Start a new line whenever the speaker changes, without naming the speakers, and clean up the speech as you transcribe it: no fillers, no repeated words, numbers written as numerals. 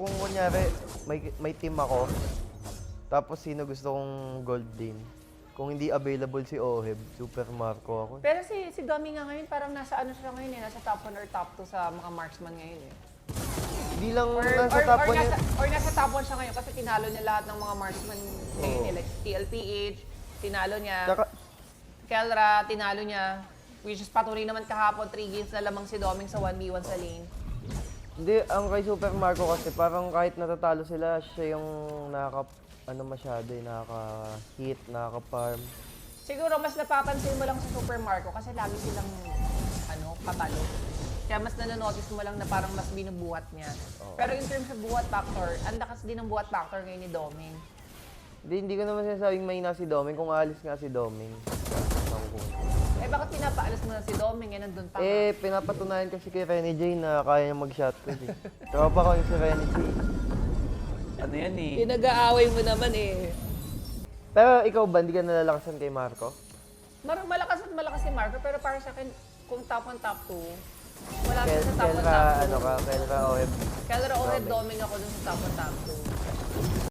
Kung kunyari, may team ako, tapos sino gusto kong gold din. Kung hindi available si Oheb, Super Marco ako.
Pero si Domi nga ngayon, parang nasa ano siya ngayon eh, nasa top 1 or top 2 sa mga marksman ngayon eh.
Hindi lang nasa top 1 yun.
Or nasa top 1 siya ngayon kasi tinalo niya lahat ng mga marksman ngayon eh. Like TLPH, tinalo niya.
Tsaka,
Kelra, tinalo niya. Which is patuloy naman kahapon, 3 games na lamang si Doming sa 1v1 sa lane.
hindi, ang kay Super Marco kasi parang kahit natatalo sila, siya yung nakaka-hit, nakaka-farm.
Siguro mas napapansin mo lang sa Super Marco kasi lagi silang patalo. Kaya mas nanonotice mo lang na parang mas binubuhat niya. Pero in terms of buhat factor, ang lakas din ng buhat factor ngayon ni Doming.
Hindi ko naman sinasabing may na si Doming, kung aalis nga si Doming.
Eh bakit pinapaalis mo na si Doming? Eh nandun pa nga.
Pinapatunayan kasi kay Renny J na kaya niya mag-shotgun eh. Tropa ko yung si Renny J.
Ano yan eh?
Pinag-aaway mo naman eh.
Pero ikaw ba, hindi ka nalalakasan kay Marco?
Malakas at malakas si Marco, pero para sa akin, kung top 1, top 2, wala siya sa top 1,
Kelra,
top 2.
Kelra Oheb.
Kelra Oheb, Doming ako dun sa top 1, top 2.